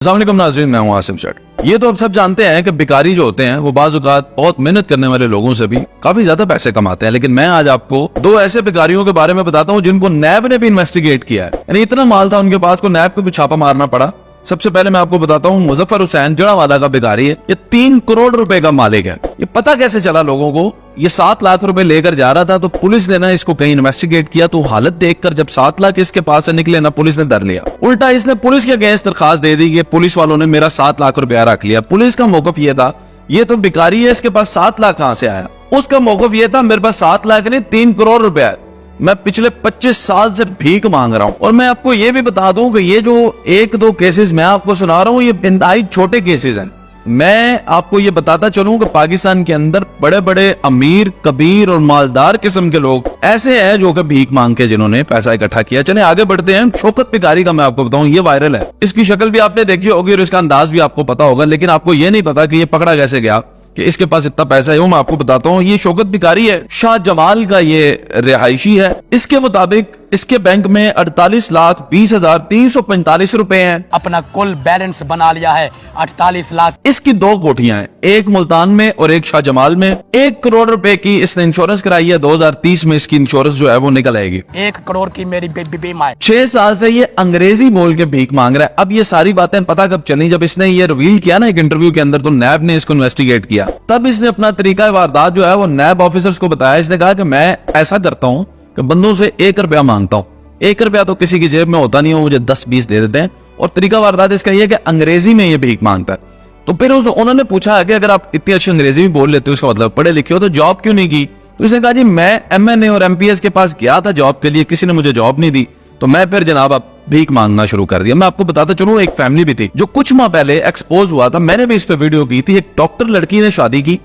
अस्सलाम वालेकुम नाज़रीन, मैं हूं आसिम शेख। ये तो अब सब जानते हैं कि भिखारी जो होते हैं वो बाज़ औक़ात बहुत मेहनत करने वाले लोगों से भी काफी ज्यादा पैसे कमाते हैं। लेकिन मैं आज आपको दो ऐसे भिखारियों के बारे में बताता हूं जिनको नैब ने भी इन्वेस्टिगेट किया है। यानी इतना माल था उनके पास को नैब को भी छापा मारना पड़ा। सबसे पहले मैं आपको बताता हूँ, मुजफ्फर हुसैन जड़ावाला का भिखारी है। ये 3 करोड़ रुपए का मालिक है। ये पता कैसे चला लोगों को? ये 7 लाख रुपए लेकर जा रहा था तो पुलिस ने ना इसको कहीं इन्वेस्टिगेट किया तो हालत देखकर जब 7 लाख इसके पास से निकले ना, पुलिस ने धर लिया। उल्टा इसने पुलिस के अगेंस्ट दरखास्त दे दी कि पुलिस वालों ने मेरा 7 लाख रुपया रख लिया। पुलिस का मौकफ ये था, ये तो भिखारी है, इसके पास 7 लाख कहां से आया? उसका मौकफ ये था, मेरे पास 7 लाख नहीं 3 करोड़ रुपया है, मैं पिछले 25 साल से भीख मांग रहा हूं। और मैं आपको ये भी बता दूं कि ये जो 1-2 केसेस मैं आपको सुना रहा हूं ये इंतहाई छोटे केसेस हैं। मैं आपको ये बताता चलूं कि पाकिस्तान के अंदर बड़े बड़े अमीर, कबीर और मालदार किस्म के लोग ऐसे हैं जो कि भीख मांग के जिन्होंने पैसा इकट्ठा किया। चले आगे बढ़ते हैं। शौकत भिखारी का मैं आपको बताऊं, ये वायरल है। इसकी शक्ल भी आपने देखी होगी और इसका अंदाज भी आपको पता होगा, लेकिन आपको ये नहीं पता कि ये पकड़ा कैसे गया, कि इसके पास इतना पैसा है। वो मैं आपको बताता हूँ। ये शौकत भिखारी है, शाह जमाल का ये रिहायशी है। इसके मुताबिक इसके बैंक में 48,20,345 रुपए हैं। अपना कुल बैलेंस बना लिया है 48 लाख। इसकी 2 कोठियां हैं, एक मुल्तान में और एक शाह जमाल में। 1 करोड़ रुपए की इसने इंश्योरेंस कराई है। 2030 में इसकी इंश्योरेंस जो है वो निकल आएगी। 1 करोड़ की मेरी बीमा है। 6 साल से ये अंग्रेजी बोल के भीख मांग रहा है। अब ये सारी बातें पता कब चली? जब इसने ये रिवील किया ना एक इंटरव्यू के अंदर, तो नैब ने इसको इन्वेस्टिगेट किया। तब इसने अपना तरीका वारदात जो है वो नैब ऑफिसर्स को बताया। इसने कहा कि मैं ऐसा करता हूँ कि बंदों से 1 रुपया मांगता हूँ। 1 रुपया तो किसी की जेब में होता नहीं हो, मुझे 10-20 दे देते हैं। और तरीका वारदात इसका ये कि अंग्रेजी में ये भीख मांगता है। तो फिर उन्होंने पूछा कि अगर आप इतनी अच्छी अंग्रेजी भी बोल लेते हो, उसका मतलब पढ़े लिखे हो, तो जॉब क्यों नहीं की? तो इसने कहा जी मैं MNA और MPS के पास गया था जॉब के लिए, किसी ने मुझे जॉब नहीं दी, तो मैं फिर जनाब अब भीख मांगना शुरू कर दिया। मैं आपको बताता चलूं, एक फैमिली भी थी जो कुछ माह पहले एक्सपोज हुआ था। मैंने भी इस पे वीडियो की थी। एक डॉक्टर लड़की ने शादी की।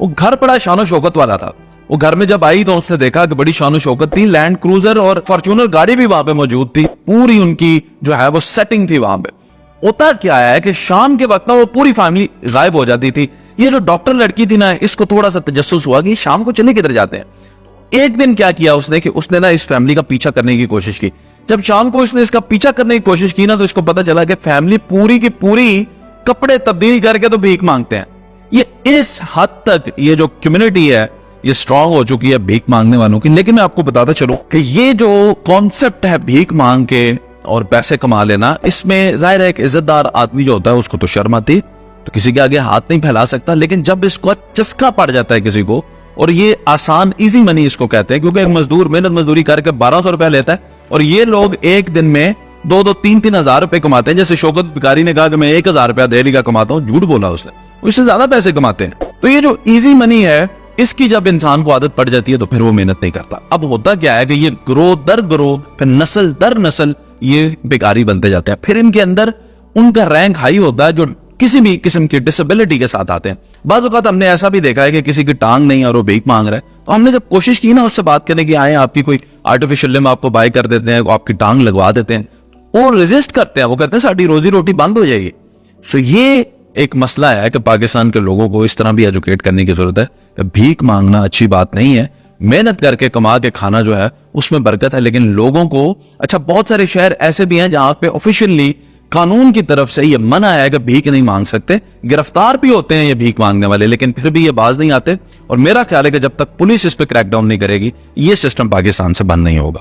वो घर बड़ा शानो शौकत वाला था। वो घर में जब आई तो उसने देखा कि बड़ी शानो शौकत थी। लैंड क्रूजर और फॉर्च्यूनर गाड़ी भी वहां पे मौजूद थी। पूरी उनकी जो है वो सेटिंग थी वहां पे। होता क्या है कि शाम के वक्त ना वो पूरी फैमिली गायब हो जाती थी। ये जो डॉक्टर लड़की थी ना, इसको थोड़ा सा तजस्सुस हुआ कि शाम को चले किधर जाते हैं। एक दिन क्या किया उसने कि उसने ना इस फैमिली का पीछा करने की कोशिश की। जब शाम को उसने इसका पीछा करने की कोशिश की ना, तो इसको पता चला कि फैमिली पूरी की पूरी कपड़े तब्दील करके तो भीख मांगते हैं। ये इस हद तक ये जो कम्युनिटी है ये स्ट्रांग हो चुकी है भीख मांगने वालों की। लेकिन मैं आपको बताता चलूं कि ये जो कॉन्सेप्ट है भीख मांग के और पैसे कमा लेना, इसमें जाहिर है एक इज्जतदार आदमी जो होता है उसको तो शर्म आती, तो किसी के आगे हाथ नहीं फैला सकता। लेकिन जब इसको चस्का पड़ जाता है किसी को, और ये आसान इजी मनी इसको कहते हैं, क्योंकि एक मजदूर मेहनत मजदूरी करके 1200 रुपया लेता है और ये लोग एक दिन में 2-2, 3-3 हजार रुपए कमाते हैं। जैसे शौकत भिखारी ने कहा कि मैं 1000 रुपया डेली का कमाता हूँ, झूठ बोला उसने, उससे ज्यादा पैसे कमाते हैं। तो ये जो इजी मनी है, इसकी जब इंसान को आदत पड़ जाती है तो फिर वो मेहनत नहीं करता। अब होता क्या है कि ये ग्रोथ दर ग्रोथ, फिर नस्ल दर नस्ल ये भिखारी बनते जाते हैं। फिर इनके अंदर उनका रैंक हाई होता है जो किसी भी किस्म की डिसेबिलिटी के साथ आते हैं। बाज़ औक़ात हमने ऐसा भी देखा है कि किसी की टांग नहीं और वो भीख मांग रहा है, तो हमने जब कोशिश की ना उससे बात करने की, आए आपकी कोई आर्टिफिशियल लिम्ब आपको बाय कर देते हैं, आपकी टांग लगवा देते हैं, वो रेजिस्ट करते हैं। वो कहते हैं साड़ी रोजी रोटी बंद हो जाएगी। सो ये एक मसला है कि पाकिस्तान के लोगों को इस तरह भी एजुकेट करने की जरूरत है कि भीख मांगना अच्छी बात नहीं है। मेहनत करके कमा के खाना जो है उसमें बरकत है। लेकिन लोगों को, अच्छा बहुत सारे शहर ऐसे भी हैं जहां पे ऑफिशियली कानून की तरफ से ये मना है कि भीख नहीं मांग सकते। गिरफ्तार भी होते हैं ये भीख मांगने वाले, लेकिन फिर भी ये बाज नहीं आते। और मेरा ख्याल है कि जब तक पुलिस इस पे क्रैकडाउन नहीं करेगी, ये सिस्टम पाकिस्तान से बंद नहीं होगा।